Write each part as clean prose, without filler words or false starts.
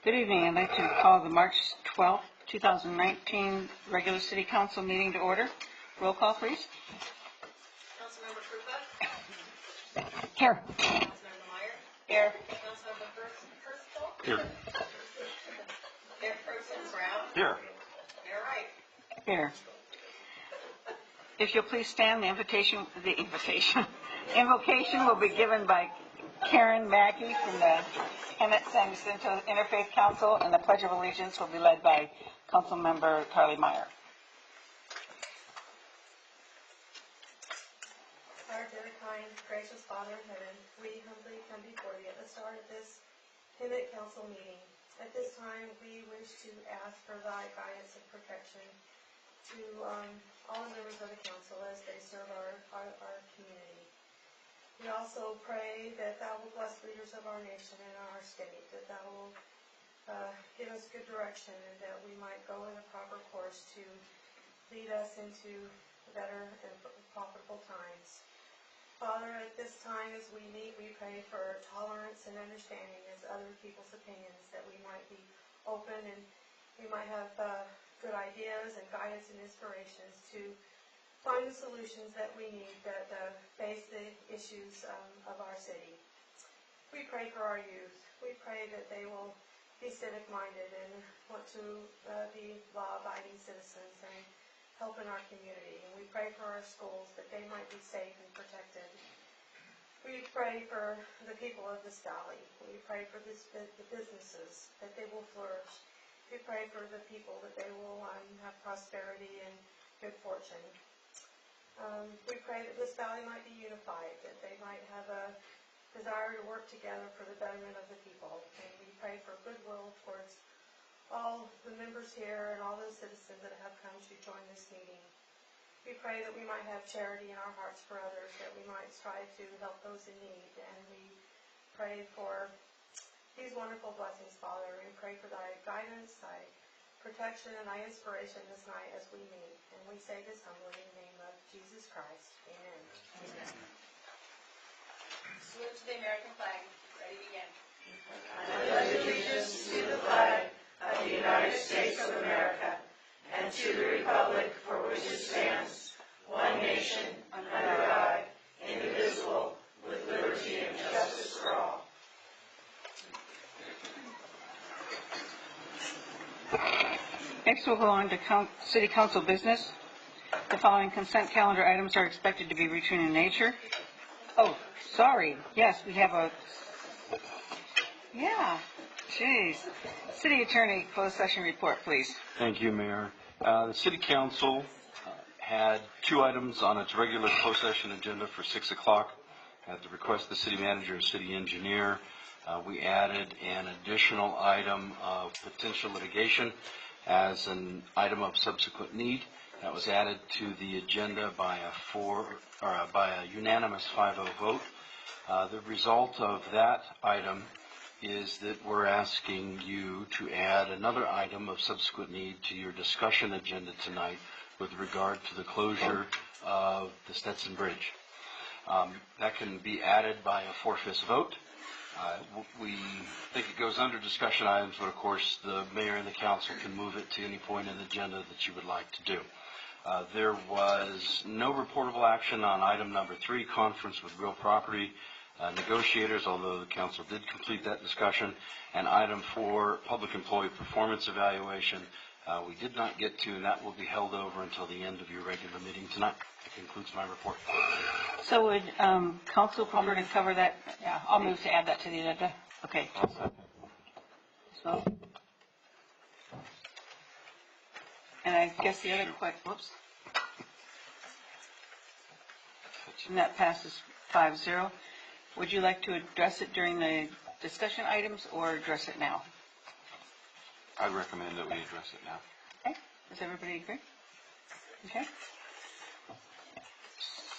Good evening. I'd like to call the March 12th, 2019 regular City Council meeting to order. Roll call, please. Councilmember Krupa. Here. Councilmember Meyer. Here. Councilmember Hurstel. Here. Mayor Pro Tem Brown. Here. Mayor Wright. Here. If you'll please stand, the invocation will be given by Karen Mackey from the Hemet San Jacinto Interfaith Council, and the Pledge of Allegiance will be led by Council Member Carly Meyer. Our dear, kind, gracious Father in heaven, we humbly come before you at the start of this Hemet Council meeting. At this time, we wish to ask for thy guidance and protection to all members of the council as they serve our community. We also pray that thou will bless leaders of our nation and our state, that thou will give us good direction, and that we might go in a proper course to lead us into better and profitable times. Father, at this time as we meet, we pray for tolerance and understanding as other people's opinions, that we might be open and we might have good ideas and guidance and inspirations to find the solutions that we need that face the issues of our city. We pray for our youth. We pray that they will be civic-minded and want to be law-abiding citizens and help in our community. And we pray for our schools that they might be safe and protected. We pray for the people of this valley. We pray for the businesses, that they will flourish. We pray for the people that they will have prosperity and good fortune. We pray that this valley might be unified, that they might have a desire to work together for the betterment of the people. And we pray for goodwill towards all the members here and all those citizens that have come to join this meeting. We pray that we might have charity in our hearts for others, that we might strive to help those in need. And we pray for these wonderful blessings, Father. We pray for thy guidance, thy protection, and thy inspiration this night as we meet. And we say this humbly in the name of Jesus Christ. Amen. Amen. Salute to the American flag. Ready, begin. I pledge allegiance to the flag of the United States of America and to the republic for which it stands, one nation, under God, indivisible, with liberty and justice for all. Next, we'll go on to City Council business. The following consent calendar items are expected to be routine in nature. Oh, sorry. Yes, we have a... Yeah. Jeez. City Attorney, closed session report, please. Thank you, Mayor. The City Council had two items on its regular closed session agenda for 6 o'clock. At the request of the City Manager and City Engineer, we added an additional item of potential litigation as an item of subsequent need. That was added to the agenda by a unanimous 5-0 vote. The result of that item is that we're asking you to add another item of subsequent need to your discussion agenda tonight with regard to the closure of the Stetson Bridge. That can be added by a 4/5 vote. We think it goes under discussion items, but of course the mayor and the council can move it to any point in the agenda that you would like to do. There was no reportable action on item number 3, conference with real property negotiators, although the council did complete that discussion. And item 4, public employee performance evaluation, we did not get to, and that will be held over until the end of your regular meeting tonight. That concludes my report. So would council prefer to cover that? Yeah, I'll move to add that to the agenda. Okay. So, and I guess the other whoops. And that passes 5-0. Would you like to address it during the discussion items or address it now? I'd recommend that we address it now. Okay. Does everybody agree? Okay.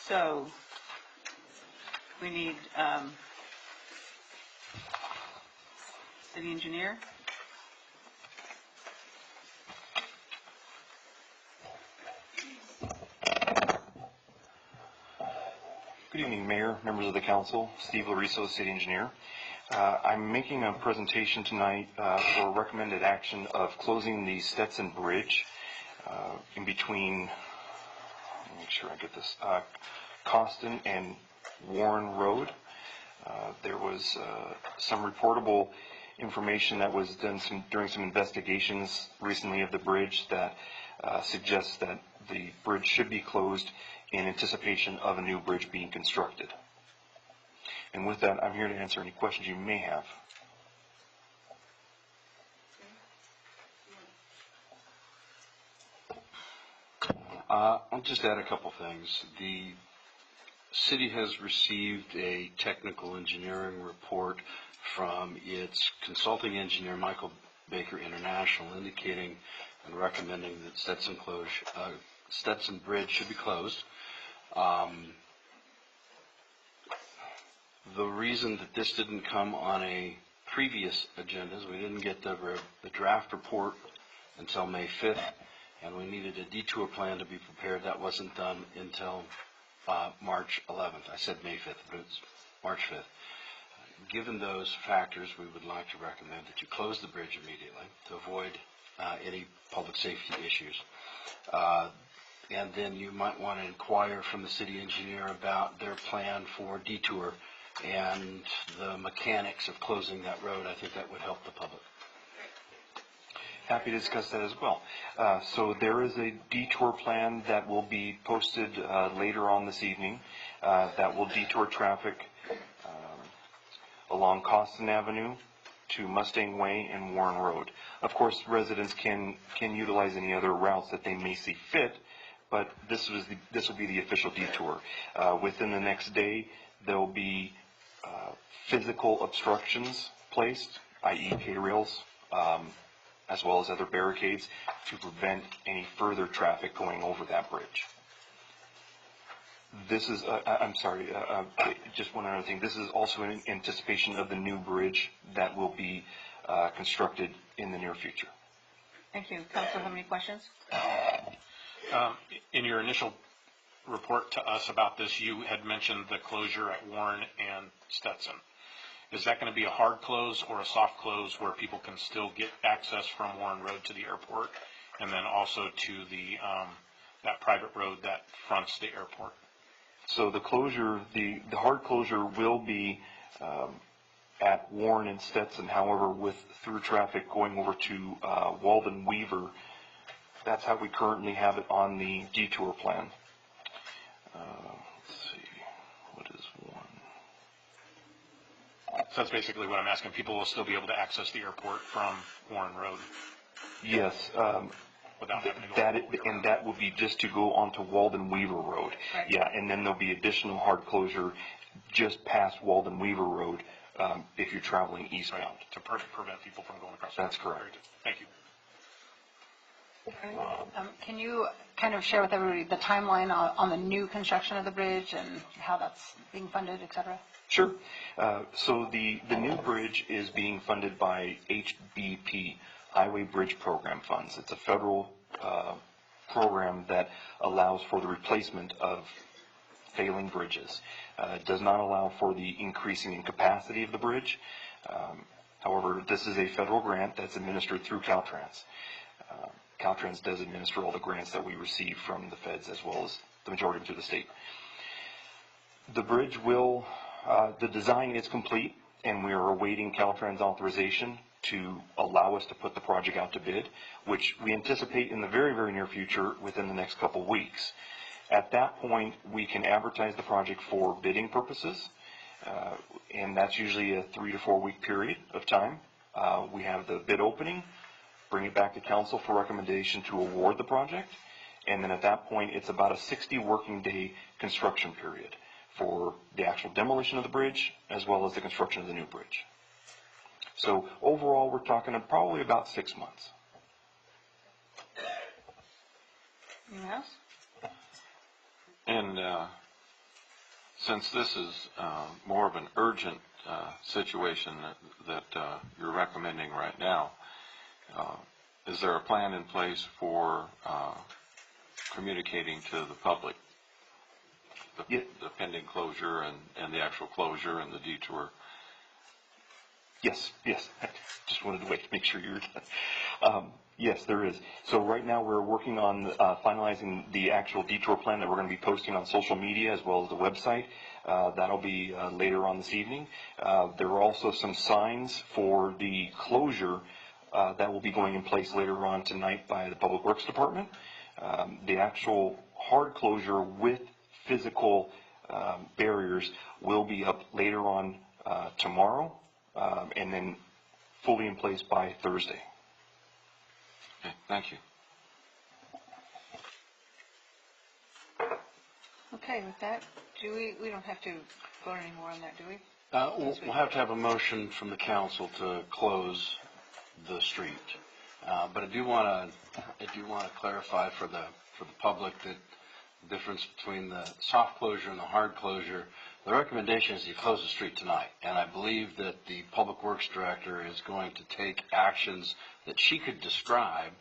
So we need city engineer. Good evening, Mayor, members of the council. Steve Lariso, City Engineer. I'm making a presentation tonight for recommended action of closing the Stetson Bridge in between, let me make sure I get this, Costin and Warren Road. There was some reportable information that was done during some investigations recently of the bridge that suggests that the bridge should be closed in anticipation of a new bridge being constructed. And with that, I'm here to answer any questions you may have. I'll just add a couple things. The city has received a technical engineering report from its consulting engineer, Michael Baker International, indicating and recommending that Stetson Bridge should be closed. The reason that this didn't come on a previous agenda is we didn't get the draft report until May 5th, and we needed a detour plan to be prepared. That wasn't done until March 11th. I said May 5th, but it's March 5th. Given those factors, we would like to recommend that you close the bridge immediately to avoid any public safety issues. And then you might want to inquire from the city engineer about their plan for detour and the mechanics of closing that road. I think that would help the public. Happy to discuss that as well. So there is a detour plan that will be posted later on this evening that will detour traffic along Costin Avenue to Mustang Way and Warren Road. Of course, residents can utilize any other routes that they may see fit, but this will be the official detour. Within the next day, there will be physical obstructions placed, i.e. hay rails, as well as other barricades to prevent any further traffic going over that bridge. This is, I'm sorry, just one other thing. This is also in anticipation of the new bridge that will be constructed in the near future. Thank you. Council, have any questions? In your initial report to us about this, you had mentioned the closure at Warren and Stetson. Is that going to be a hard close or a soft close where people can still get access from Warren Road to the airport and then also to the that private road that fronts the airport? So the closure, the hard closure will be at Warren and Stetson. However, with through traffic going over to Walden Weaver, that's how we currently have it on the detour plan. Let's see, what is one? So that's basically what I'm asking. People will still be able to access the airport from Warren Road. Yes. Without having to go And that will be just to go onto Walden Weaver Road. Right. Yeah, and then there'll be additional hard closure just past Walden Weaver Road if you're traveling eastbound. Right, to prevent people from going across. That's correct. Thank you. Can you kind of share with everybody the timeline on the new construction of the bridge and how that's being funded, et cetera? Sure. So the new bridge is being funded by HBP, Highway Bridge Program funds. It's a federal program that allows for the replacement of failing bridges. It does not allow for the increasing in capacity of the bridge. However, this is a federal grant that's administered through Caltrans. Caltrans does administer all the grants that we receive from the feds as well as the majority of them through the state. The bridge will, the design is complete and we are awaiting Caltrans authorization to allow us to put the project out to bid, which we anticipate in the very, very near future within the next couple weeks. At that point, we can advertise the project for bidding purposes, and that's usually a 3 to 4 week period of time. We have the bid opening, bring it back to council for recommendation to award the project, and then at that point, it's about a 60 working day construction period for the actual demolition of the bridge as well as the construction of the new bridge. So overall, we're talking probably about 6 months. Anyone else? And since this is more of an urgent situation that you're recommending right now, is there a plan in place for communicating to the public the pending closure and the actual closure and the detour? Yes. I just wanted to wait to make sure you're yes, there is. So right now we're working on finalizing the actual detour plan that we're going to be posting on social media as well as the website. That'll be later on this evening. There are also some signs for the closure that will be going in place later on tonight by the Public Works Department. The actual hard closure with physical barriers will be up later on tomorrow, and then fully in place by Thursday. Okay, thank you. Okay, with that, we don't have to vote anymore on that, do we? We'll have to have a motion from the council to close the street. But I do want to clarify for the public that the difference between the soft closure and the hard closure, the recommendation is you close the street tonight. And I believe that the Public Works Director is going to take actions that she could describe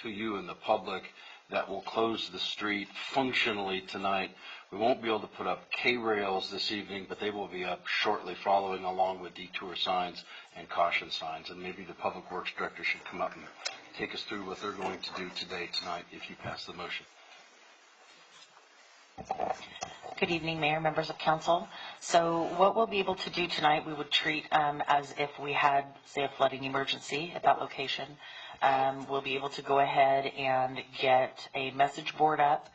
to you and the public that will close the street functionally tonight. We won't be able to put up K-rails this evening, but they will be up shortly following along with detour signs and caution signs. And maybe the Public Works Director should come up and take us through what they're going to do tonight, if you pass the motion. Good evening, Mayor, members of council. So what we'll be able to do tonight, we would treat as if we had, say, a flooding emergency at that location. We'll be able to go ahead and get a message board up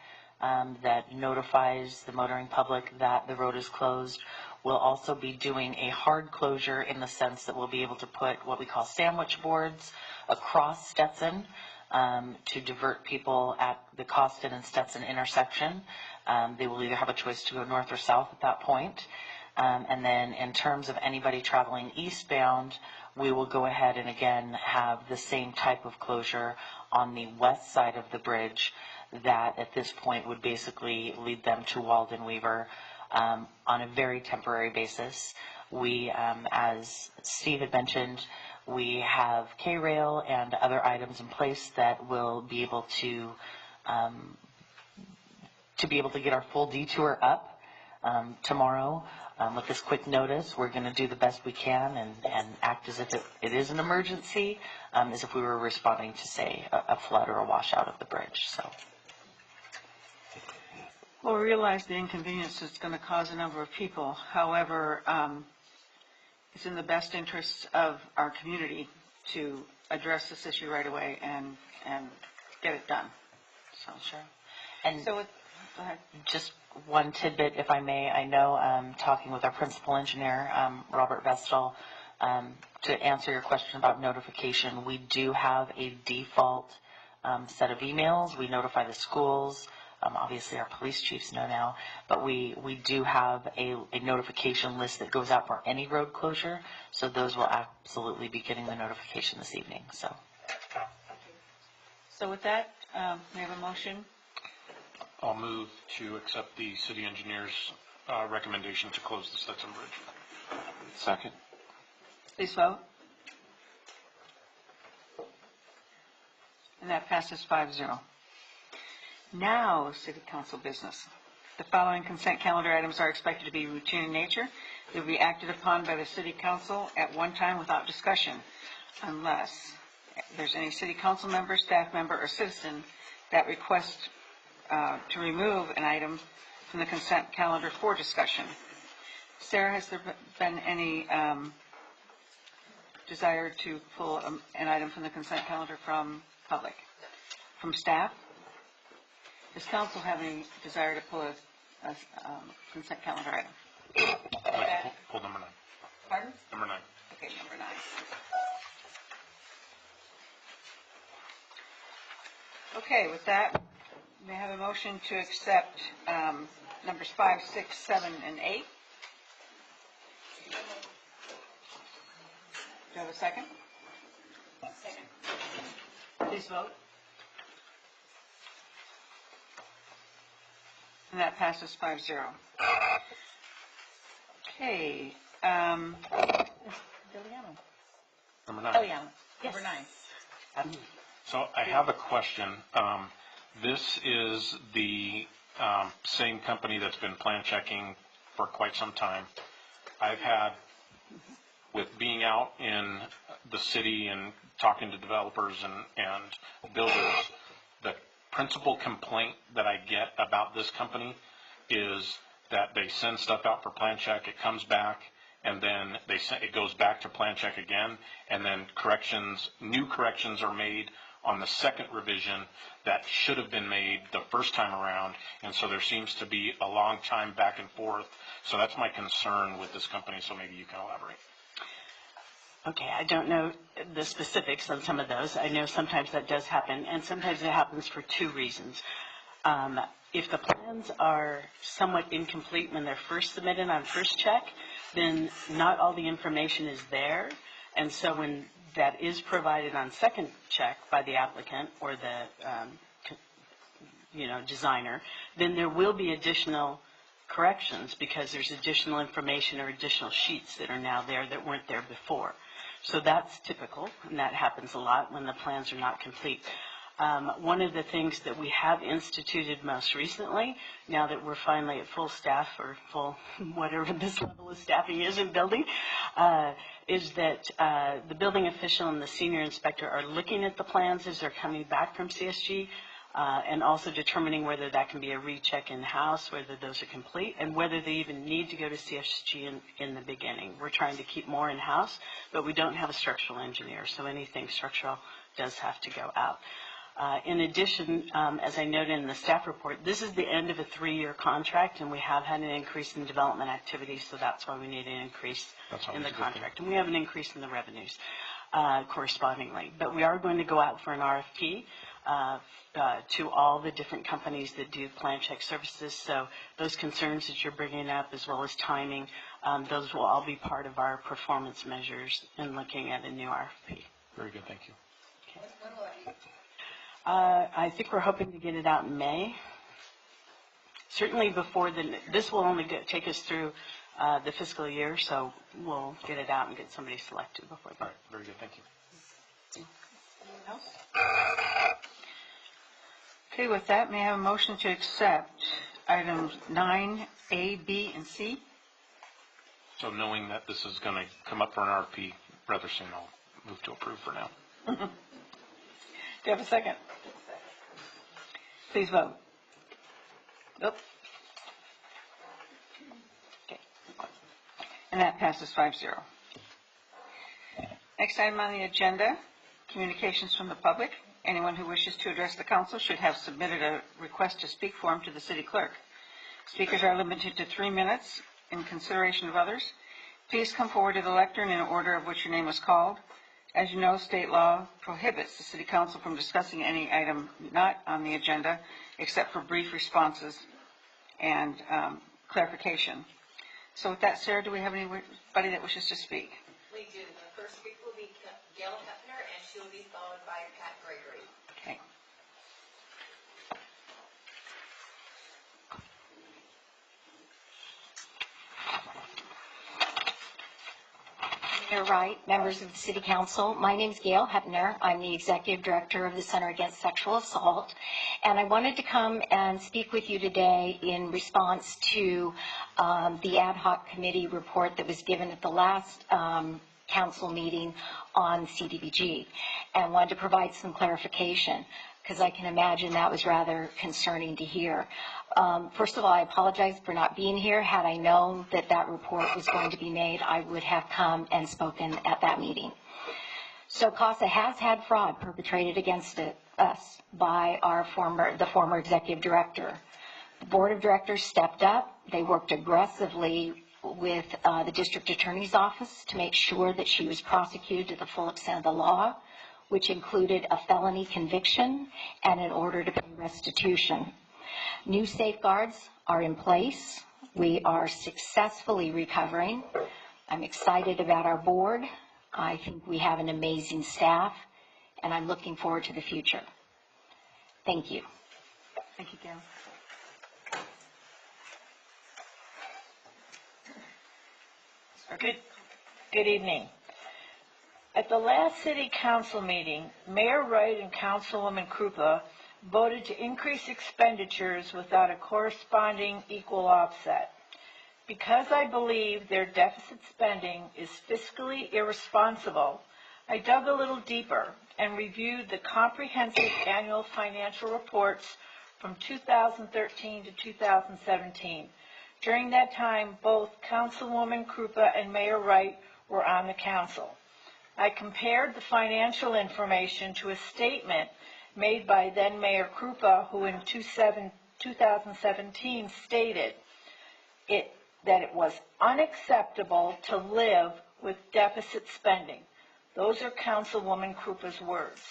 that notifies the motoring public that the road is closed. We'll also be doing a hard closure in the sense that we'll be able to put what we call sandwich boards across Stetson to divert people at the Costin and Stetson intersection. They will either have a choice to go north or south at that point. And then in terms of anybody traveling eastbound, we will go ahead and again have the same type of closure on the west side of the bridge that at this point would basically lead them to Walden Weaver on a very temporary basis. We, as Steve had mentioned, we have K-Rail and other items in place that will be able to get our full detour up tomorrow. With this quick notice, we're going to do the best we can and act as if it is an emergency, as if we were responding to, say, a flood or a washout of the bridge. So. Well, we realize the inconvenience it's going to cause a number of people. However, it's in the best interests of our community to address this issue right away and get it done. So Sure. And go ahead. Just one tidbit, if I may. I know, talking with our principal engineer, Robert Vestal, to answer your question about notification, we do have a default set of emails. We notify the schools. Obviously, our police chiefs know now, but we do have a notification list that goes out for any road closure, so those will absolutely be getting the notification this evening. So with that, we have a motion. I'll move to accept the city engineer's recommendation to close the Stetson Bridge. Second? Please vote. And that passes 5-0. Now, City Council business. The following consent calendar items are expected to be routine in nature. They will be acted upon by the City Council at one time without discussion, unless there's any City Council member, staff member, or citizen that requests to remove an item from the consent calendar for discussion. Sarah, has there been any desire to pull an item from the consent calendar from public? From staff? Does council have any desire to pull a consent calendar item? I'd like to pull number 9. Pardon? Number 9. Okay, number 9. Okay, with that, may I have a motion to accept numbers 5, 6, 7, and 8? Do you have a second? Second. Please vote. And that passes 5-0. Okay. Deliano. Number 9. Deliano. Number 9. So I have a question. This is the same company that's been plan checking for quite some time. I've had, with being out in the city and talking to developers and builders, the principal complaint that I get about this company is that they send stuff out for plan check, it comes back, and then it goes back to plan check again, and then new corrections are made on the second revision that should have been made the first time around, and so there seems to be a long time back and forth. So that's my concern with this company, so maybe you can elaborate. Okay, I don't know the specifics on some of those. I know sometimes that does happen, and sometimes it happens for two reasons. If the plans are somewhat incomplete when they're first submitted on first check, then not all the information is there, and so when that is provided on second check by the applicant or the designer, then there will be additional corrections because there's additional information or additional sheets that are now there that weren't there before. So that's typical, and that happens a lot when the plans are not complete. One of the things that we have instituted most recently, now that we're finally at full staff or full whatever this level of staffing is in building, is that the building official and the senior inspector are looking at the plans as they're coming back from CSG, and also determining whether that can be a recheck in-house, whether those are complete, and whether they even need to go to CSG in the beginning. We're trying to keep more in-house, but we don't have a structural engineer, so anything structural does have to go out. In addition, as I noted in the staff report, this is the end of a 3-year contract, and we have had an increase in development activity, so that's why we need an increase in the contract. And we have an increase in the revenues correspondingly. But we are going to go out for an RFP to all the different companies that do plan check services. So those concerns that you're bringing up, as well as timing, those will all be part of our performance measures in looking at a new RFP. Very good, thank you. I think we're hoping to get it out in May. Certainly before this will only take us through the fiscal year, so we'll get it out and get somebody selected before that. All right, very good, thank you. Anyone else? Okay, with that, may I have a motion to accept items 9A, B, and C? So knowing that this is going to come up for an RFP rather soon, I'll move to approve for now. Do you have a second? Please vote. Nope. Okay. And that passes 5-0. Next item on the agenda, communications from the public. Anyone who wishes to address the council should have submitted a request to speak form to the city clerk. Speakers are limited to 3 minutes in consideration of others. Please come forward to the lectern in order of which your name was called. As you know, state law prohibits the city council from discussing any item not on the agenda except for brief responses and clarification. So with that, Sarah, do we have anybody that wishes to speak? We do. The first speaker will be Gail Hefner, and she will be followed by Pat Gregory. Okay. Mayor Wright, members of the City Council, my name is Gail Hepner. I'm the Executive Director of the Center Against Sexual Assault, and I wanted to come and speak with you today in response to the ad hoc committee report that was given at the last council meeting on CDBG, and wanted to provide some clarification, because I can imagine that was rather concerning to hear. First of all, I apologize for not being here. Had I known that that report was going to be made, I would have come and spoken at that meeting. So CASA has had fraud perpetrated against us by the former executive director. The board of directors stepped up. They worked aggressively with the district attorney's office to make sure that she was prosecuted to the full extent of the law, which included a felony conviction and an order to pay restitution. New safeguards are in place. We are successfully recovering. I'm excited about our board. I think we have an amazing staff, and I'm looking forward to the future. Thank you. Thank you, Gail. Good evening. At the last city council meeting, Mayor Wright and Councilwoman Krupa voted to increase expenditures without a corresponding equal offset. Because I believe their deficit spending is fiscally irresponsible, I dug a little deeper and reviewed the comprehensive annual financial reports from 2013 to 2017. During that time, both Councilwoman Krupa and Mayor Wright were on the council. I compared the financial information to a statement made by then Mayor Krupa, who in 2017 stated that it was unacceptable to live with deficit spending. Those are Councilwoman Krupa's words.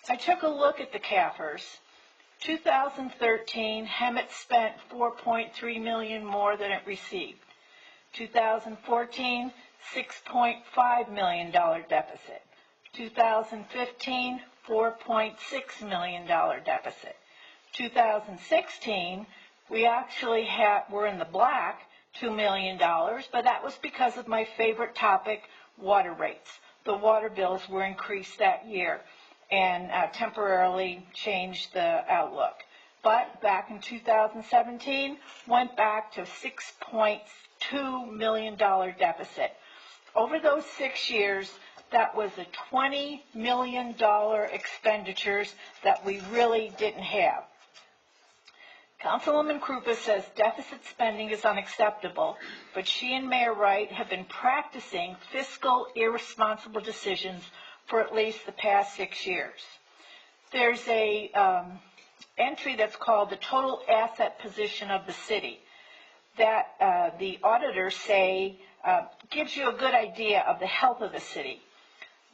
I took a look at the CAFRs. 2013, Hemet spent $4.3 million more than it received. 2014, $6.5 million deficit. 2015, $4.6 million deficit. 2016, we actually were in the black, $2 million, but that was because of my favorite topic, water rates. The water bills were increased that year and temporarily changed the outlook. But back in 2017, went back to $6.2 million deficit. Over those 6 years, that was a $20 million expenditures that we really didn't have. Councilwoman Krupa says deficit spending is unacceptable, but she and Mayor Wright have been practicing fiscal irresponsible decisions for at least the past 6 years. There's a entry that's called the total asset position of the city that the auditors say gives you a good idea of the health of the city.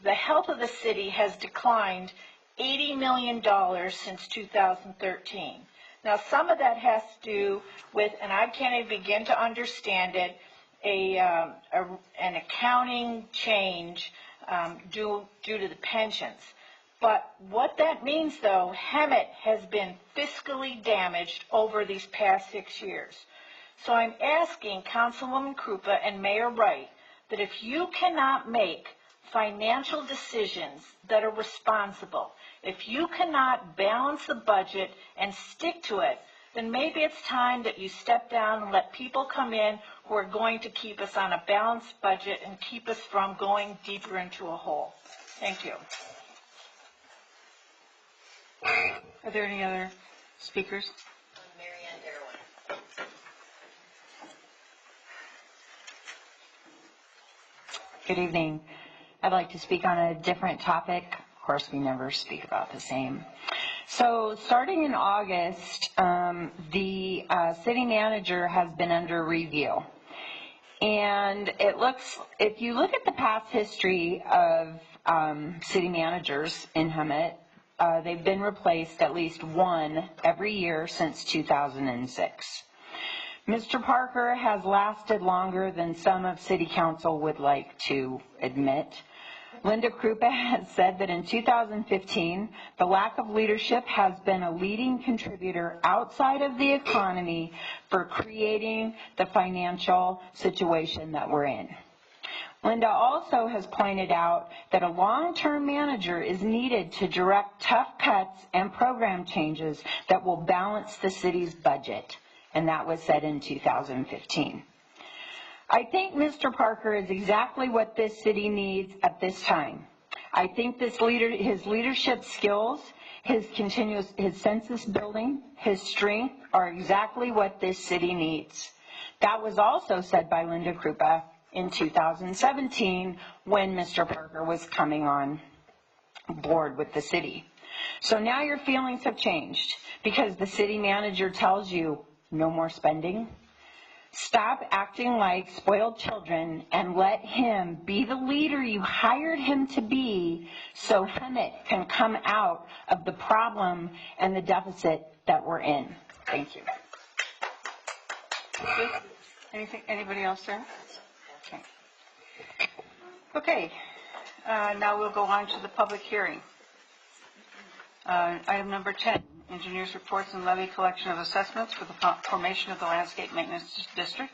The health of the city has declined $80 million since 2013. Now, some of that has to do with, and I can't even begin to understand it, an accounting change due to the pensions. But what that means, though, Hemet has been fiscally damaged over these past 6 years. So I'm asking Councilwoman Krupa and Mayor Wright that if you cannot make financial decisions that are responsible, if you cannot balance the budget and stick to it, then maybe it's time that you step down and let people come in who are going to keep us on a balanced budget and keep us from going deeper into a hole. Thank you. Are there any other speakers? Mary Ann Darwin. Good evening. I'd like to speak on a different topic. Of course, we never speak about the same. So starting in August, the city manager has been under review. And if you look at the past history of city managers in Hemet, they've been replaced at least one every year since 2006. Mr. Parker has lasted longer than some of City Council would like to admit. Linda Krupa has said that in 2015, the lack of leadership has been a leading contributor outside of the economy for creating the financial situation that we're in. Linda also has pointed out that a long-term manager is needed to direct tough cuts and program changes that will balance the city's budget, and that was said in 2015. I think Mr. Parker is exactly what this city needs at this time. I think his leadership skills, his census building, his strength are exactly what this city needs. That was also said by Linda Krupa in 2017 when Mr. Parker was coming on board with the city. So now your feelings have changed because the city manager tells you no more spending. Stop acting like spoiled children and let him be the leader you hired him to be so Hemet can come out of the problem and the deficit that we're in. Thank you. Anybody else there? Okay. Now we'll go on to the public hearing. Item number 10. Engineers' reports and levy collection of assessments for the formation of the Landscape Maintenance District.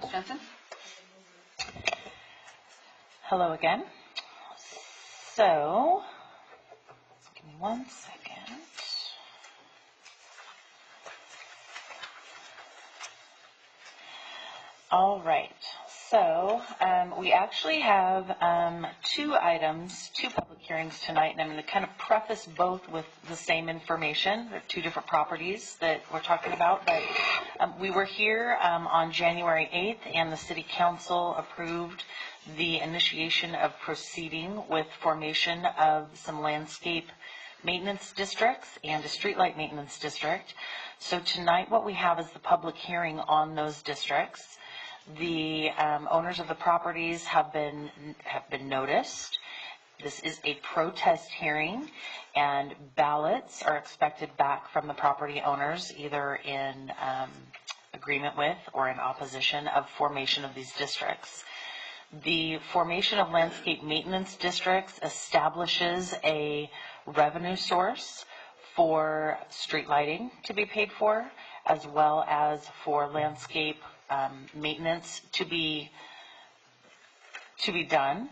Ms. Jensen? Hello again. So, give me 1 second. All right, so we actually have two public hearings tonight, and I'm going to kind of preface both with the same information. They're two different properties that we're talking about, but we were here on January 8th, and the City Council approved the initiation of proceeding with formation of some landscape maintenance districts and a streetlight maintenance district. So tonight what we have is the public hearing on those districts. The owners of the properties have been noticed. This is a protest hearing, and ballots are expected back from the property owners, either in agreement with or in opposition of formation of these districts. The formation of landscape maintenance districts establishes a revenue source for street lighting to be paid for, as well as for landscape maintenance to be done,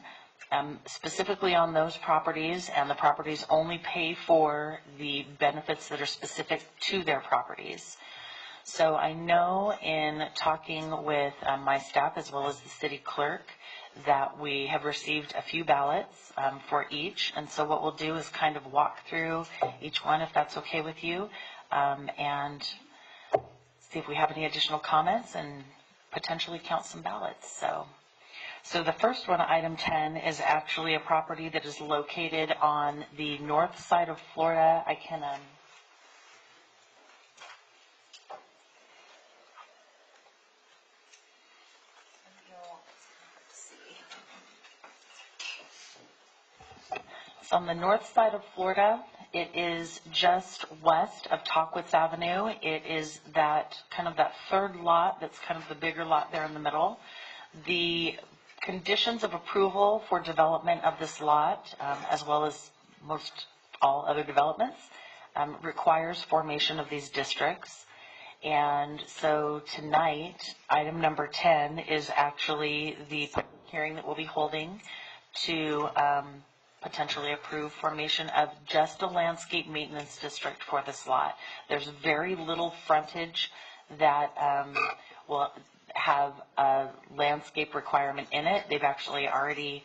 specifically on those properties, and the properties only pay for the benefits that are specific to their properties. So I know in talking with my staff as well as the city clerk that we have received a few ballots for each, and so what we'll do is kind of walk through each one, if that's okay with you, and see if we have any additional comments and potentially count some ballots. So the first one, item 10, is actually a property that is located on the north side of Florida. I can It's on the north side of Florida. It is just west of Talkwitz Avenue. It is that kind of that third lot that's kind of the bigger lot there in the middle. The conditions of approval for development of this lot, as well as most all other developments, requires formation of these districts. And so tonight, item number 10 is actually the public hearing that we'll be holding to potentially approve formation of just a landscape maintenance district for this lot. There's very little frontage that will have a landscape requirement in it. They've actually already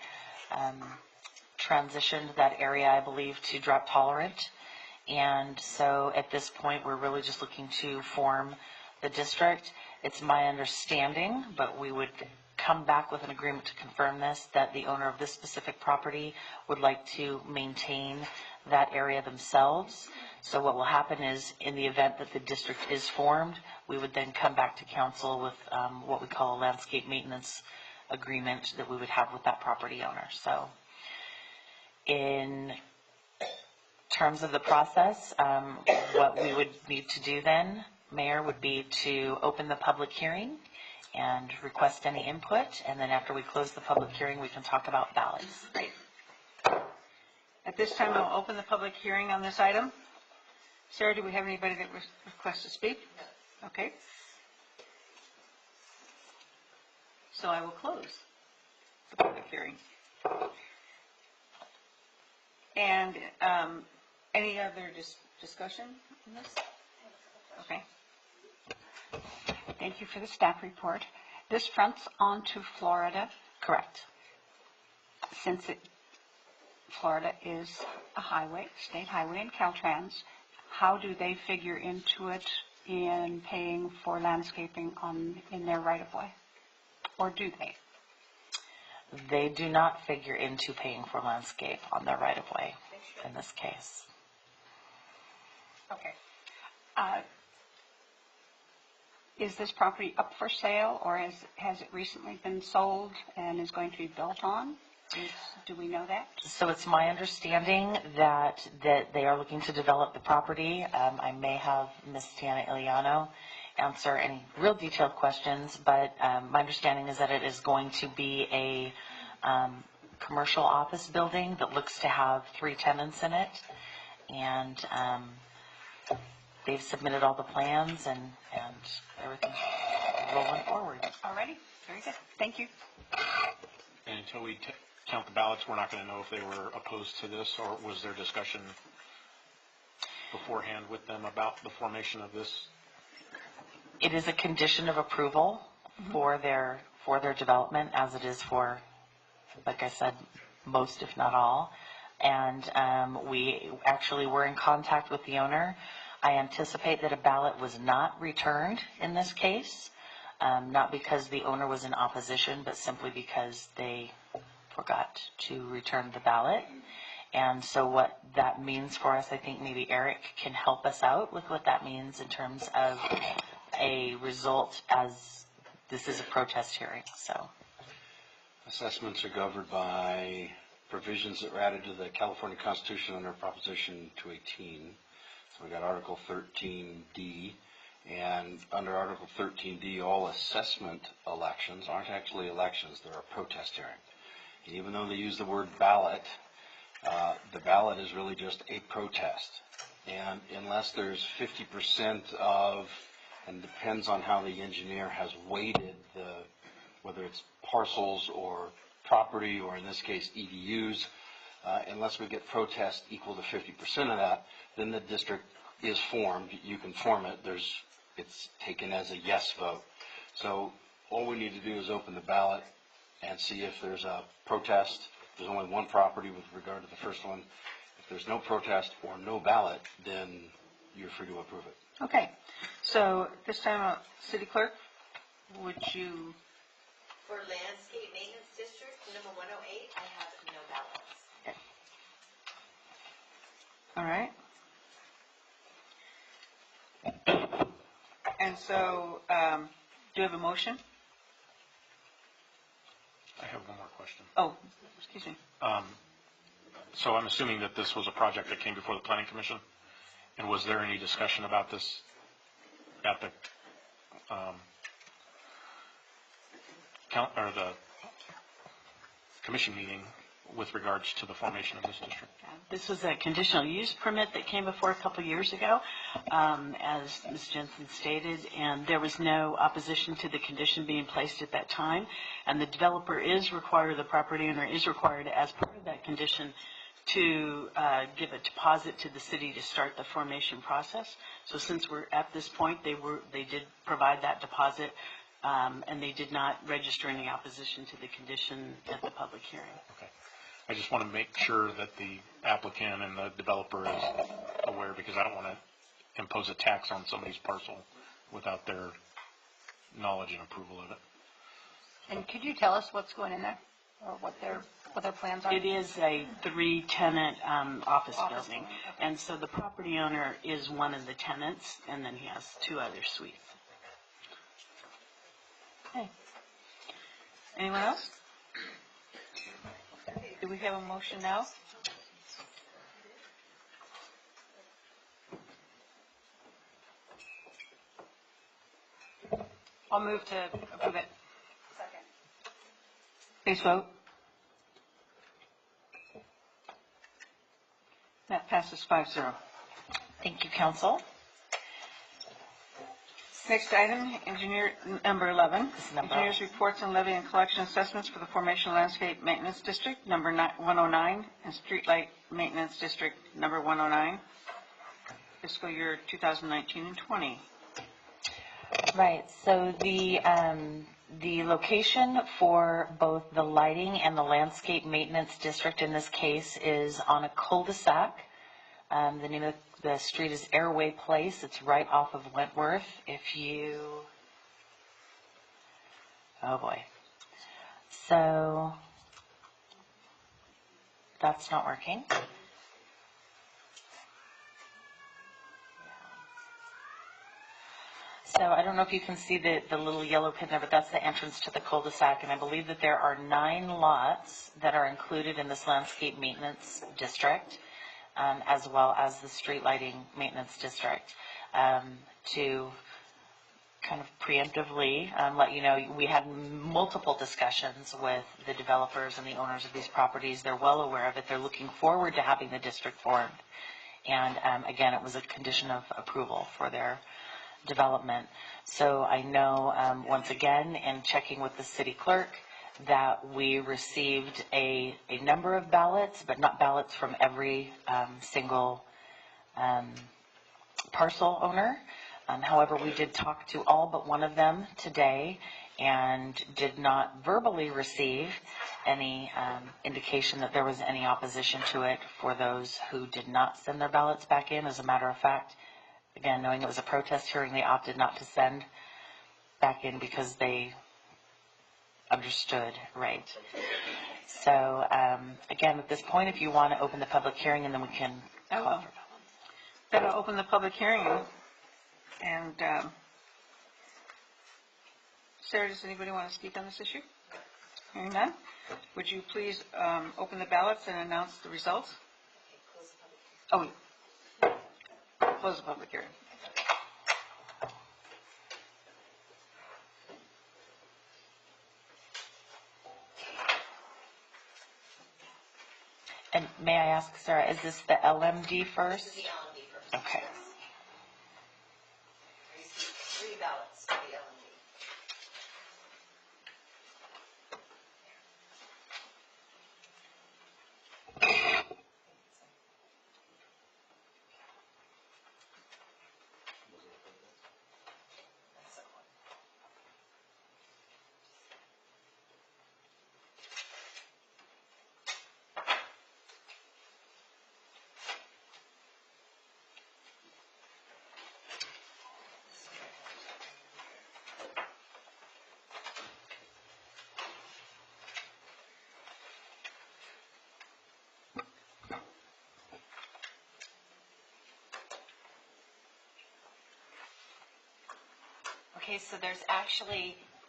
transitioned that area, I believe, to drought tolerant. And so at this point, we're really just looking to form the district. It's my understanding, but we would come back with an agreement to confirm this, that the owner of this specific property would like to maintain that area themselves. So what will happen is, in the event that the district is formed, we would then come back to council with what we call a landscape maintenance agreement that we would have with that property owner. So in terms of the process, what we would need to do then, Mayor, would be to open the public hearing and request any input, and then after we close the public hearing, we can talk about ballots. Great. At this time, I'll open the public hearing on this item. Sarah, do we have anybody that requests to speak? Okay. So I will close the public hearing. And any other discussion on this? Okay. Thank you for the staff report. This fronts onto Florida. Correct. Since Florida is a highway, state highway, and Caltrans, how do they figure into it in paying for landscaping in their right-of-way? Or do they? They do not figure into paying for landscape on their right-of-way in this case. Okay. Is this property up for sale, or has it recently been sold and is going to be built on? Do we know that? So it's my understanding that they are looking to develop the property. I may have Ms. Tiana Iliano answer any real detailed questions, but my understanding is that it is going to be a commercial office building that looks to have 3 tenants in it, and they've submitted all the plans and everything's rolling forward. Alrighty, very good. Thank you. And until we count the ballots, we're not going to know if they were opposed to this, or was there discussion beforehand with them about the formation of this? It is a condition of approval for their development, as it is for, like I said, most, if not all. And we actually were in contact with the owner. I anticipate that a ballot was not returned in this case, not because the owner was in opposition, but simply because they forgot to return the ballot. And so what that means for us, I think maybe Eric can help us out with what that means in terms of a result, as this is a protest hearing, so. Assessments are governed by provisions that were added to the California Constitution under Proposition 218. So we got Article 13D, and under Article 13D, all assessment elections aren't actually elections, they're a protest hearing. And even though they use the word ballot, the ballot is really just a protest. And unless there's 50% of, and depends on how the engineer has weighted whether it's parcels or property, or in this case EDUs, unless we get protest equal to 50% of that, then the district is formed. You can form it. It's taken as a yes vote. So all we need to do is open the ballot and see if there's a protest. There's only one property with regard to the first one. If there's no protest or no ballot, then you're free to approve it. Okay, so this time, City Clerk, would you? For landscape maintenance district, number 108, I have no ballots. All right. And so, do you have a motion? I have one more question. Oh, excuse me. So I'm assuming that this was a project that came before the Planning Commission? And was there any discussion about this at the the commission meeting with regards to the formation of this district? This was a conditional use permit that came before a couple years ago, as Ms. Jensen stated, and there was no opposition to the condition being placed at that time. And the developer is required, the property owner is required, as part of that condition, to give a deposit to the city to start the formation process. So since we're at this point, they did provide that deposit, and they did not register any opposition to the condition at the public hearing. Okay. I just want to make sure that the applicant and the developer is aware, because I don't want to impose a tax on somebody's parcel without their knowledge and approval of it. And could you tell us what's going in there, or what their plans are? It is a 3-tenant office building, and so the property owner is one of the tenants, and then he has 2 other suites. Okay. Anyone else? Do we have a motion now? I'll move to approve it. Second. Please vote. That passes 5-0. Thank you, council. Next item, engineer number 11. This is number Engineers reports on levy and collection assessments for the Formation Landscape Maintenance District, number 109, and Streetlight Maintenance District, number 109, fiscal year 2019 and 20. Right, so the location for both the lighting and the landscape maintenance district in this case is on a cul-de-sac. The name of the street is Airway Place. It's right off of Wentworth. Oh boy. So, that's not working. So I don't know if you can see the little yellow pin there, but that's the entrance to the cul-de-sac. And I believe that there are 9 lots that are included in this landscape maintenance district, as well as the street lighting maintenance district. To kind of preemptively let you know, we had multiple discussions with the developers and the owners of these properties. They're well aware of it. They're looking forward to having the district formed. And again, it was a condition of approval for their development. So I know, once again, in checking with the city clerk, that we received a number of ballots, but not ballots from every single parcel owner. However, we did talk to all but one of them today, and did not verbally receive any indication that there was any opposition to it for those who did not send their ballots back in. As a matter of fact, again, knowing it was a protest hearing, they opted not to send back in because they understood, right? So, again, at this point, if you want to open the public hearing, and then we can I call will. for Then I'll open the public hearing. And Sarah, does anybody want to speak on this issue? Hearing none, would you please open the ballots and announce the results? Oh, close the public hearing. And may I ask, Sarah, is this the LMD first? This is the LMD first. Okay. I received 3 ballots for the LMD. Okay, so there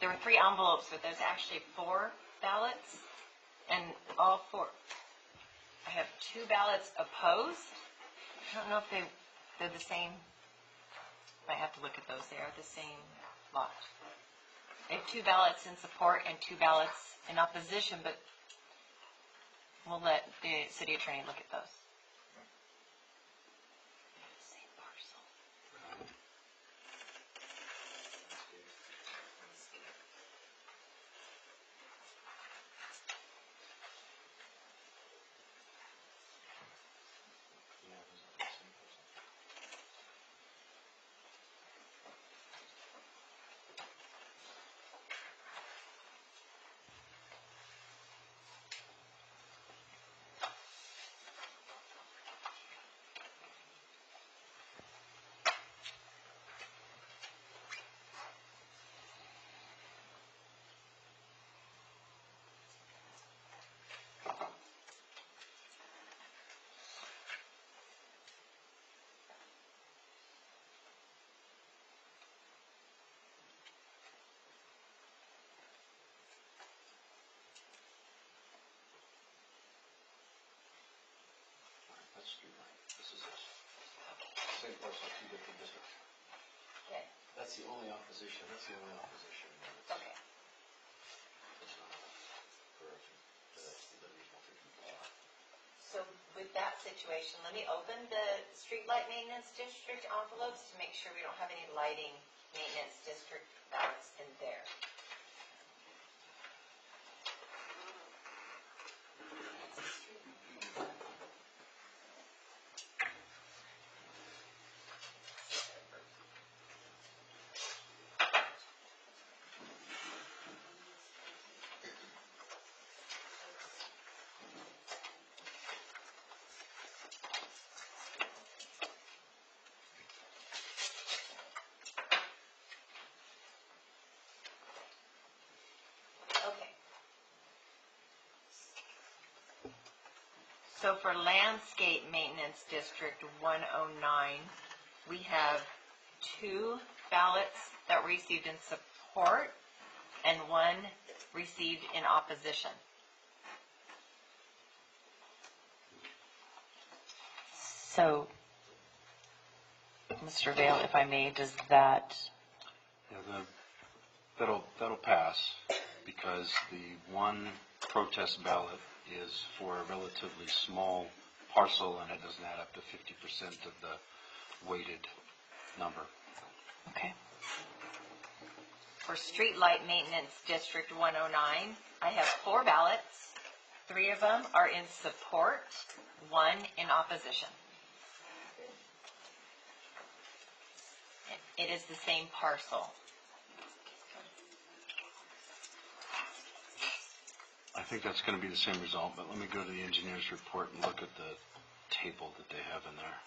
were 3 envelopes, but there's actually 4 ballots, and all 4, I have 2 ballots opposed. I don't know if they're the same. Might have to look at those. They are the same lot. I have 2 ballots in support and 2 ballots in opposition, but we'll let the city attorney look at those. Same parcel. That's true, right? This is it. Same parcel, 2 different districts. Okay. That's the only opposition. Okay. So with that situation, let me open the streetlight maintenance district envelopes to make sure we don't have any lighting maintenance district ballots in there. Okay. So for landscape maintenance district 109, we have 2 ballots that were received in support and 1 received in opposition. So, Mr. Vale, if I may, does that, Yeah, that'll pass because the 1 protest ballot is for a relatively small parcel and it doesn't add up to 50% of the weighted number. okay. For streetlight maintenance district 109, I have 4 ballots. 3 of them are in support, 1 in opposition. It is the same parcel. think that's going to be the same result, but let me go to the engineer's report and look at the table that they have in there.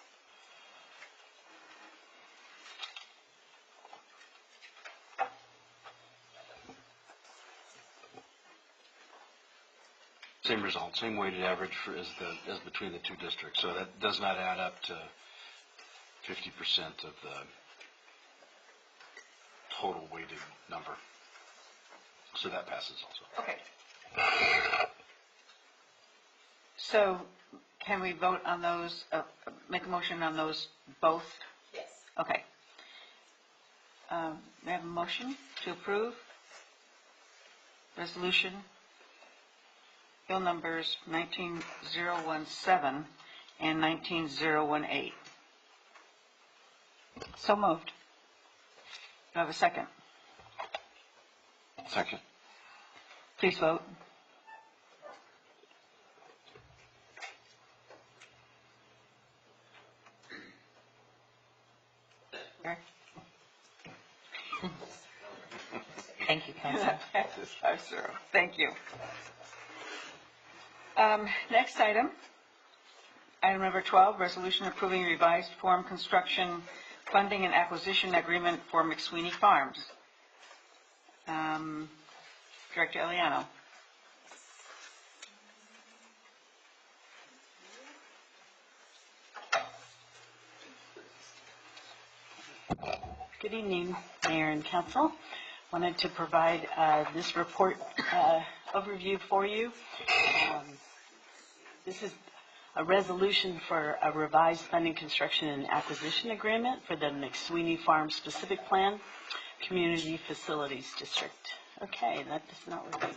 Same result, same weighted average as between the two districts. So that does not add up to 50% of the total weighted number. So that passes also. Okay. So can we vote on those, make a motion on those both? Yes. Okay. May I have a motion to approve resolution bill numbers 19017 and 19018? So moved. Do I have a second? Second. Please vote. Thank you, Council. Passes 5-0. Thank you. Next item, item number 12, resolution approving revised form construction funding and acquisition agreement for McSweeney Farms. Director Eliano. Good evening, Mayor and Council. Wanted to provide this report overview for you. This is a resolution for a revised funding, construction, and acquisition agreement for the McSweeney Farm Specific Plan Community Facilities District. Okay, that does not work. Okay.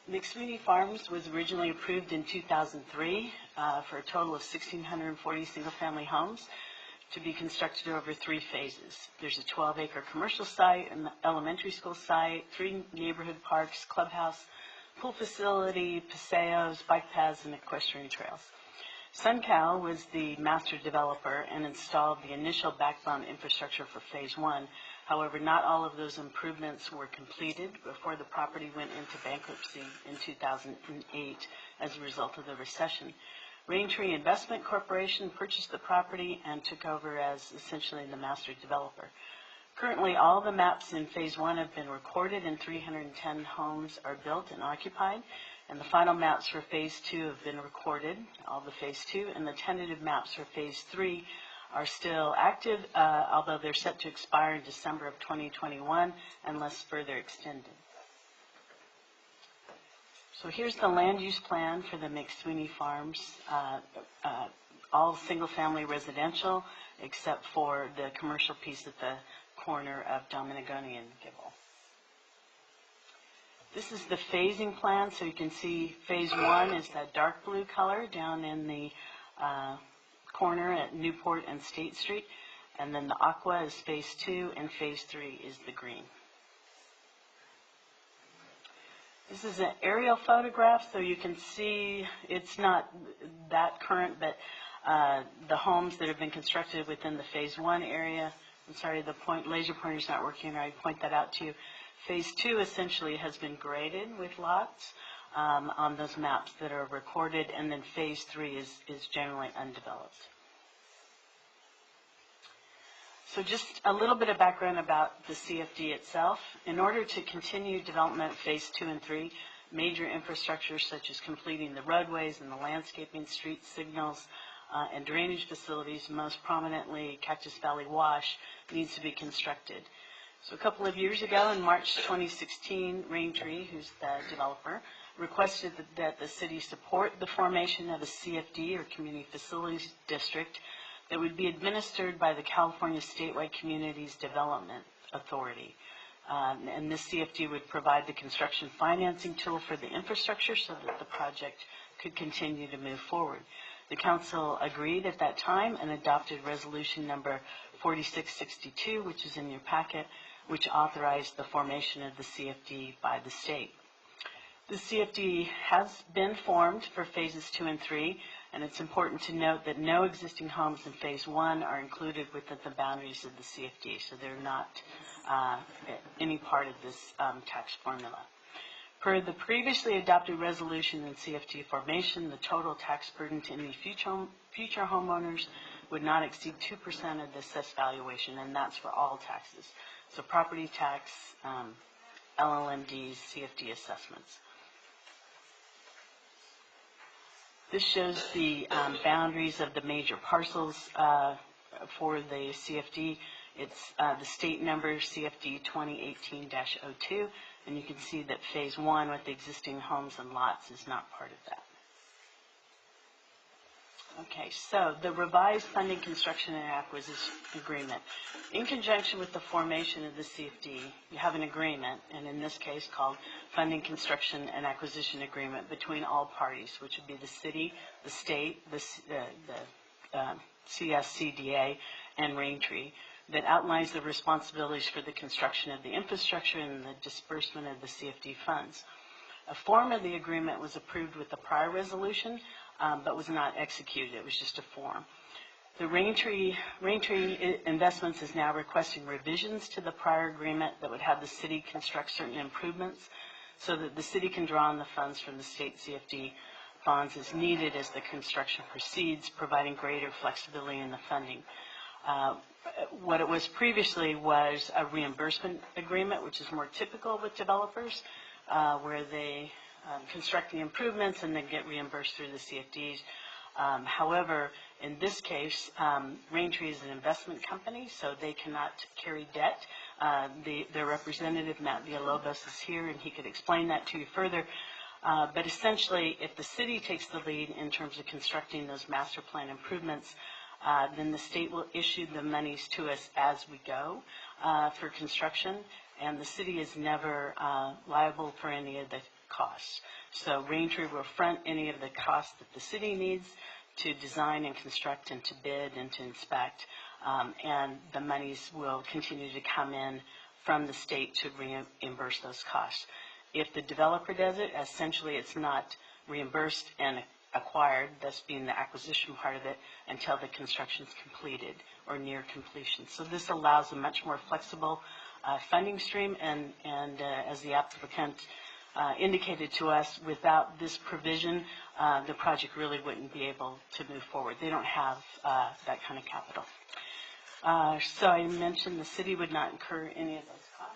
McSweeney Farms was originally approved in 2003 for a total of 1,640 single-family homes to be constructed over 3 phases. There's a 12-acre commercial site, an elementary school site, 3 neighborhood parks, clubhouse, pool facility, paseos, bike paths, and equestrian trails. SunCal was the master developer and installed the initial backbone infrastructure for Phase 1. However, not all of those improvements were completed before the property went into bankruptcy in 2008 as a result of the recession. Raintree Investment Corporation purchased the property and took over as essentially the master developer. Currently, all the maps in Phase 1 have been recorded and 310 homes are built and occupied. And the final maps for Phase 2 have been recorded, all the Phase 2, and the tentative maps for Phase 3 are still active, although they're set to expire in December of 2021 unless further extended. So here's the land use plan for the McSweeney Farms, all single-family residential except for the commercial piece at the corner of Dominigoni and Gibble. This is the phasing plan, so you can see Phase 1 is that dark blue color down in the corner at Newport and State Street, and then the aqua is Phase 2, and Phase 3 is the green. This is an aerial photograph, so you can see it's not that current, but the homes that have been constructed within the Phase 1 area, I'm sorry, the laser pointer's not working, I point that out to you. Phase 2 essentially has been graded with lots on those maps that are recorded, and then Phase 3 is generally undeveloped. So just a little bit of background about the CFD itself. In order to continue development Phase 2 and 3, major infrastructure such as completing the roadways and the landscaping, street signals, and drainage facilities, most prominently Cactus Valley Wash, needs to be constructed. So a couple of years ago, in March 2016, Raintree, who's the developer, requested that the city support the formation of a CFD, or Community Facilities District, that would be administered by the California Statewide Communities Development Authority. And this CFD would provide the construction financing tool for the infrastructure so that the project could continue to move forward. The council agreed at that time and adopted resolution number 4662, which is in your packet, which authorized the formation of the CFD by the state. The CFD has been formed for Phases 2 and 3. And it's important to note that no existing homes in Phase 1 are included within the boundaries of the CFD, so they're not any part of this tax formula. Per the previously adopted resolution in CFD formation, the total tax burden to any future homeowners would not exceed 2% of the assessed valuation, and that's for all taxes. So property tax, LLMDs, CFD assessments. This shows the boundaries of the major parcels for the CFD. It's the state number CFD 2018-02, and you can see that Phase 1 with the existing homes and lots is not part of that. Okay, so the revised funding, construction, and acquisition agreement. In conjunction with the formation of the CFD, you have an agreement, and in this case called Funding, Construction, and Acquisition Agreement between all parties, which would be the city, the state, the CSCDA, and Raintree, that outlines the responsibilities for the construction of the infrastructure and the disbursement of the CFD funds. A form of the agreement was approved with the prior resolution, but was not executed. It was just a form. The Raintree Investments is now requesting revisions to the prior agreement that would have the city construct certain improvements so that the city can draw on the funds from the state CFD bonds as needed as the construction proceeds, providing greater flexibility in the funding. What it was previously was a reimbursement agreement, which is more typical with developers, where they construct the improvements and then get reimbursed through the CFDs. However, in this case, Raintree is an investment company, so they cannot carry debt. Their representative, Matt Villalobos, is here, and he could explain that to you further. But essentially, if the city takes the lead in terms of constructing those master plan improvements, then the state will issue the monies to us as we go for construction, and the city is never liable for any of the costs. So Raintree will front any of the costs that the city needs to design and construct and to bid and to inspect, and the monies will continue to come in from the state to reimburse those costs. If the developer does it, essentially it's not reimbursed and acquired, thus being the acquisition part of it, until the construction is completed or near completion. So this allows a much more flexible funding stream, and as the applicant indicated to us, without this provision, the project really wouldn't be able to move forward. They don't have that kind of capital. So I mentioned the city would not incur any of those costs.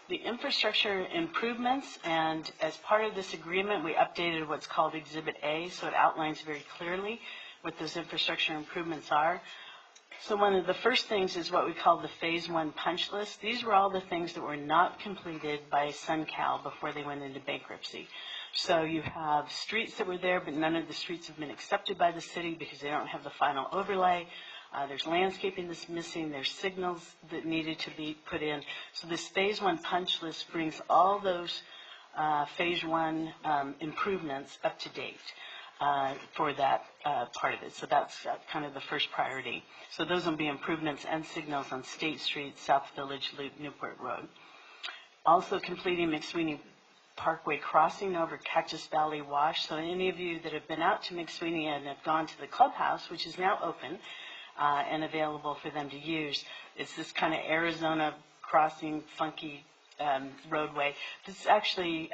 The infrastructure improvements, and as part of this agreement, we updated what's called Exhibit A, so it outlines very clearly what those infrastructure improvements are. So one of the first things is what we call the Phase 1 punch list. These were all the things that were not completed by SunCal before they went into bankruptcy. So you have streets that were there, but none of the streets have been accepted by the city because they don't have the final overlay. There's landscaping that's missing. There's signals that needed to be put in. So this Phase 1 punch list brings all those Phase 1 improvements up to date for that part of it. So that's kind of the first priority. So those will be improvements and signals on State Street, South Village Loop, Newport Road. Also completing McSweeney Parkway crossing over Cactus Valley Wash. So any of you that have been out to McSweeney and have gone to the clubhouse, which is now open and available for them to use, it's this kind of Arizona crossing, funky roadway. This actually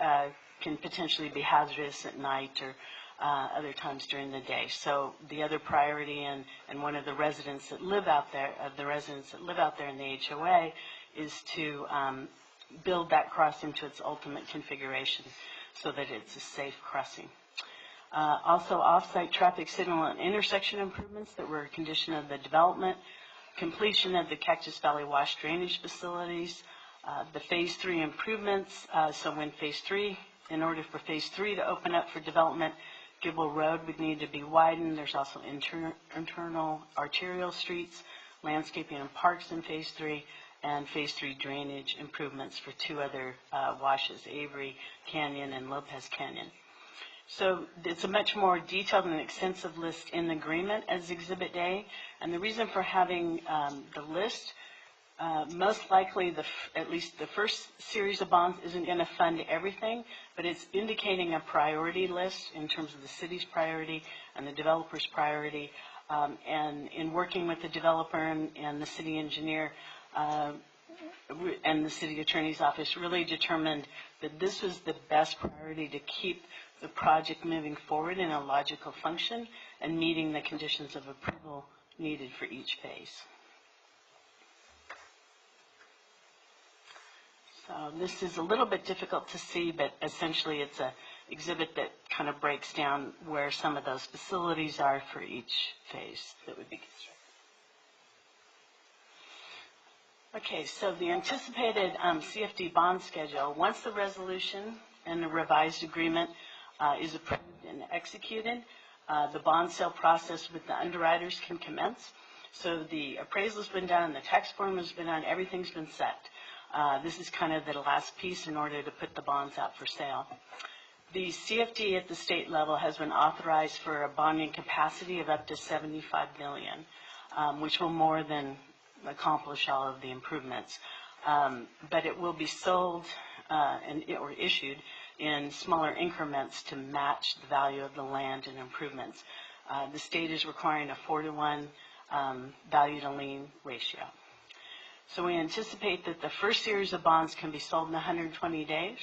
can potentially be hazardous at night or other times during the day. So the other priority, and one of the residents that live out there, in the HOA, is to build that crossing to its ultimate configuration so that it's a safe crossing. Also, off-site traffic signal and intersection improvements that were a condition of the development, completion of the Cactus Valley Wash drainage facilities, the Phase 3 improvements. So when in order for Phase 3 to open up for development, Gibble Road would need to be widened. There's also internal arterial streets, landscaping and parks in Phase 3, and Phase 3 drainage improvements for two other washes, Avery Canyon and Lopez Canyon. So it's a much more detailed and extensive list in the agreement as Exhibit A. And the reason for having the list Most likely, at least the first series of bonds isn't going to fund everything, but it's indicating a priority list in terms of the city's priority and the developer's priority. And in working with the developer and the city engineer and the city attorney's office, really determined that this was the best priority to keep the project moving forward in a logical function and meeting the conditions of approval needed for each phase. So this is a little bit difficult to see, but essentially it's an exhibit that kind of breaks down where some of those facilities are for each phase that would be constructed. Okay, so the anticipated CFD bond schedule, once the resolution and the revised agreement is approved and executed, the bond sale process with the underwriters can commence. So the appraisal's been done, the tax form has been done, everything's been set. This is kind of the last piece in order to put the bonds out for sale. The CFD at the state level has been authorized for a bonding capacity of up to $75 million, which will more than accomplish all of the improvements. But it will be sold or issued in smaller increments to match the value of the land and improvements. The state is requiring a 4-to-1 value to lien ratio. So we anticipate that the first series of bonds can be sold in 120 days.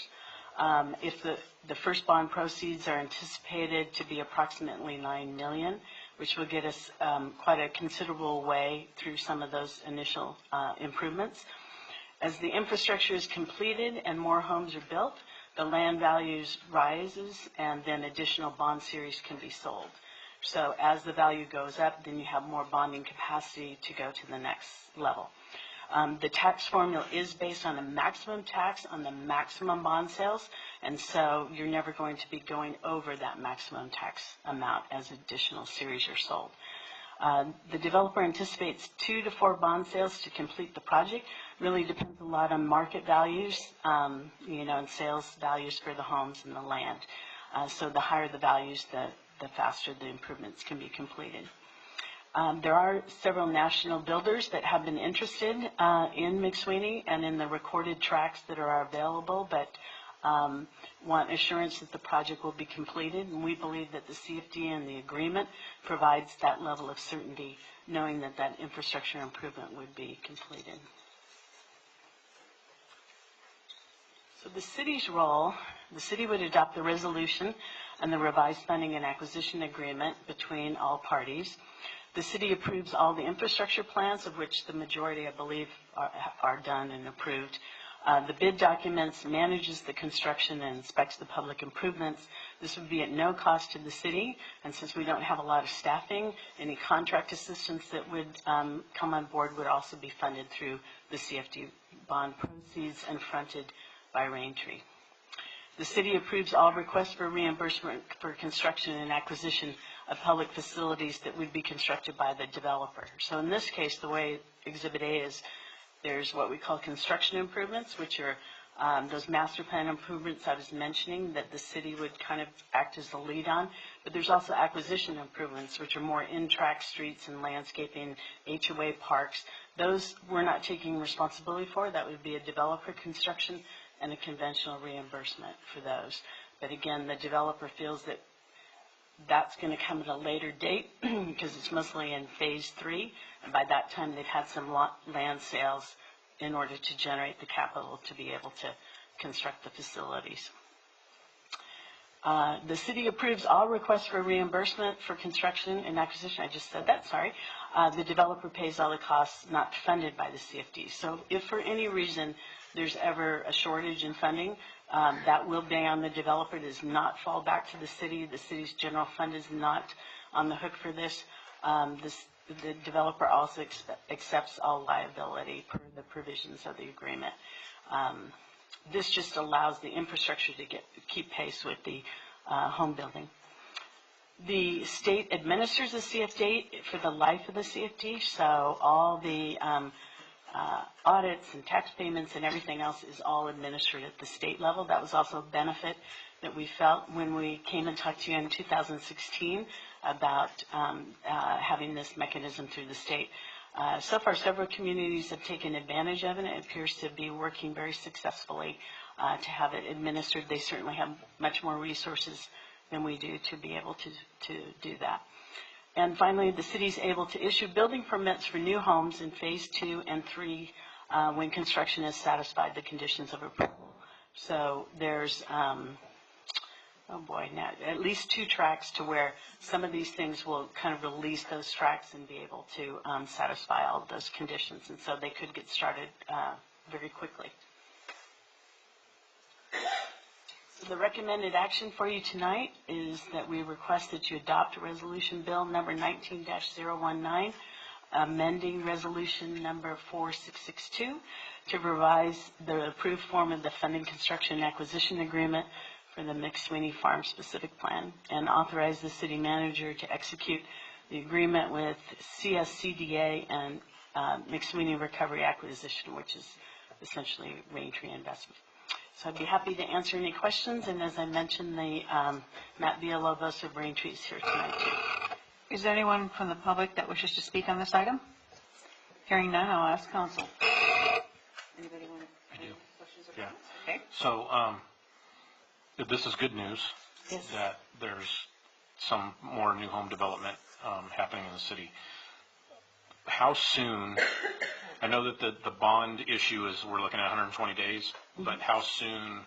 If the first bond proceeds are anticipated to be approximately $9 million, which will get us quite a considerable way through some of those initial improvements. As the infrastructure is completed and more homes are built, the land values rises and then additional bond series can be sold. So as the value goes up, then you have more bonding capacity to go to the next level. The tax formula is based on a maximum tax on the maximum bond sales, and so you're never going to be going over that maximum tax amount as additional series are sold. The developer anticipates 2 to 4 bond sales to complete the project. Really depends a lot on market values, and sales values for the homes and the land. So the higher the values, the faster the improvements can be completed. There are several national builders that have been interested in McSweeney and in the recorded tracts that are available, but want assurance that the project will be completed. And we believe that the CFD and the agreement provides that level of certainty, knowing that that infrastructure improvement would be completed. So the city's role, the city would adopt the resolution and the revised funding and acquisition agreement between all parties. The city approves all the infrastructure plans, of which the majority, I believe, are done and approved. The bid documents, manages the construction and inspects the public improvements. This would be at no cost to the city, and since we don't have a lot of staffing, any contract assistance that would come on board would also be funded through the CFD bond proceeds and fronted by Raintree. The city approves all requests for reimbursement for construction and acquisition of public facilities that would be constructed by the developer. So in this case, the way Exhibit A is, there's what we call construction improvements, which are those master plan improvements I was mentioning that the city would kind of act as the lead on. But there's also acquisition improvements, which are more in-track streets and landscaping, HOA parks. Those we're not taking responsibility for. That would be a developer construction and a conventional reimbursement for those. But again, the developer feels that that's going to come at a later date because it's mostly in phase 3, and by that time they've had some land sales in order to generate the capital to be able to construct the facilities. The city approves all requests for reimbursement for construction and acquisition. I just said that, sorry. The developer pays all the costs not funded by the CFD. So if for any reason there's ever a shortage in funding, that will be on the developer. It does not fall back to the city. The city's general fund is not on the hook for this. The developer also accepts all liability per the provisions of the agreement. This just allows the infrastructure to keep pace with the home building. The state administers the CFD for the life of the CFD, so all the audits and tax payments and everything else is all administered at the state level. That was also a benefit that we felt when we came and talked to you in 2016 about having this mechanism through the state. So far, several communities have taken advantage of it. It appears to be working very successfully to have it administered. They certainly have much more resources than we do to be able to do that. And finally, the city is able to issue building permits for new homes in Phase 2 and 3 when construction has satisfied the conditions of approval. So there's now at least 2 tracks to where some of these things will kind of release those tracks and be able to satisfy all of those conditions. And so they could get started very quickly. So the recommended action for you tonight is that we request that you adopt resolution bill number 19-019, amending resolution number 4662 to revise the approved form of the funding, construction, and acquisition agreement for the McSweeney Farm Specific Plan, and authorize the city manager to execute the agreement with CSCDA and McSweeney Recovery Acquisition, which is essentially Raintree Investment. So I'd be happy to answer any questions, and as I mentioned, the Matt Villalobos of Raintree is here tonight too. Is there anyone from the public that wishes to speak on this item? Hearing none, I'll ask council. Anybody want to? I do. Questions or Yeah. comments? Okay. So, this is good news. Yes. That there's some more new home development happening in the city. How soon, I know that the bond issue is, we're looking at 120 days, but how soon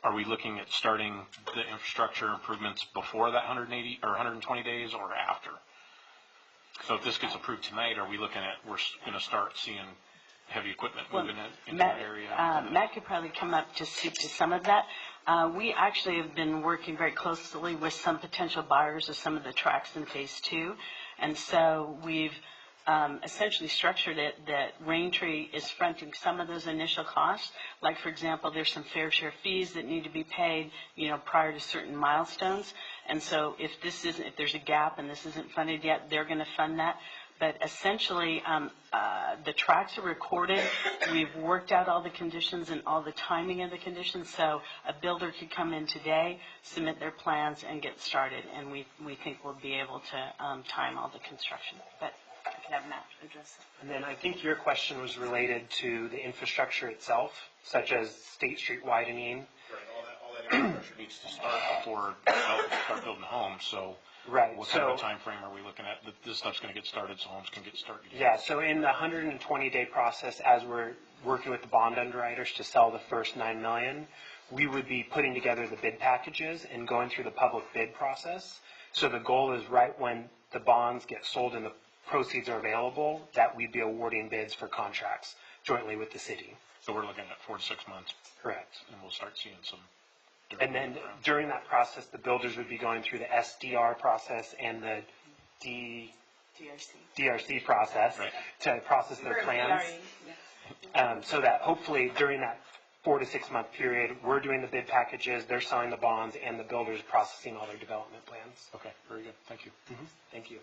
are we looking at starting the infrastructure improvements before that 180 or 120 days or after? So if this gets approved tonight, are we looking at, we're going to start seeing heavy equipment moving into that area? Matt could probably come up to speak to some of that. We actually have been working very closely with some potential buyers of some of the tracks in Phase 2. And so we've essentially structured it that Raintree is fronting some of those initial costs. Like, for example, there's some fair share fees that need to be paid, prior to certain milestones. And so if there's a gap and this isn't funded yet, they're going to fund that. But essentially, the tracks are recorded. We've worked out all the conditions and all the timing of the conditions. So a builder could come in today, submit their plans, and get started. And we think we'll be able to time all the construction. But I can have Matt address that. And then I think your question was related to the infrastructure itself, such as State Street widening. Right, all that infrastructure needs to start before developers start building homes. So right. What kind of a time frame are we looking at that this stuff's going to get started so homes can get started? Yeah, so in the 120-day process, as we're working with the bond underwriters to sell the first $9 million, we would be putting together the bid packages and going through the public bid process. So the goal is right when the bonds get sold and the proceeds are available, that we'd be awarding bids for contracts jointly with the city. So we're looking at 4 to 6 months. Correct. And we'll start seeing some. And then during that process, the builders would be going through the SDR process and the DRC process to process their plans. So that hopefully during that 4 to 6 month period, we're doing the bid packages, they're selling the bonds, and the builders processing all their development plans. Okay, very good. Thank you. Thank you.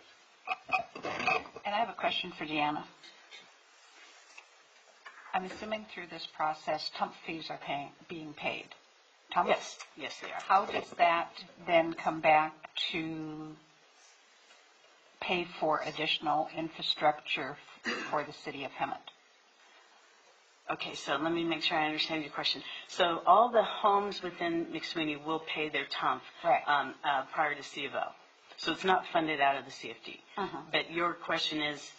And I have a question for Deanna. I'm assuming through this process, TUMP fees are being paid. TUMP? Yes, they are. How does that then come back to pay for additional infrastructure for the city of Hemet? Okay, so let me make sure I understand your question. So all the homes within McSweeney will pay their TUMP prior to C of O. So it's not funded out of the CFD. But your question is,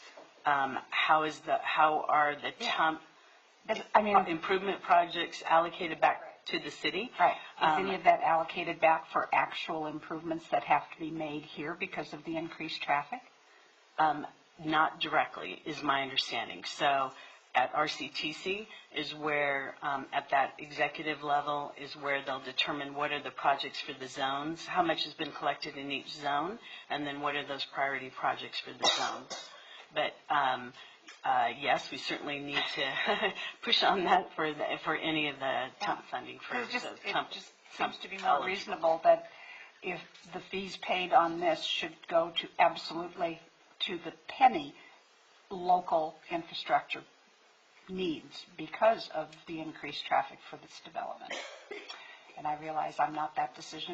how are the TUMP improvement projects allocated back to the city? Right. Is any of that allocated back for actual improvements that have to be made here because of the increased traffic? Not directly, is my understanding. So at RCTC is where, at that executive level, is where they'll determine what are the projects for the zones, how much has been collected in each zone, and then what are those priority projects for the zones. But yes, we certainly need to push on that for any of the TUMP funding. It just seems to be more reasonable that if the fees paid on this should go to absolutely to the penny local infrastructure needs because of the increased traffic for this development. And I realize I'm not that decision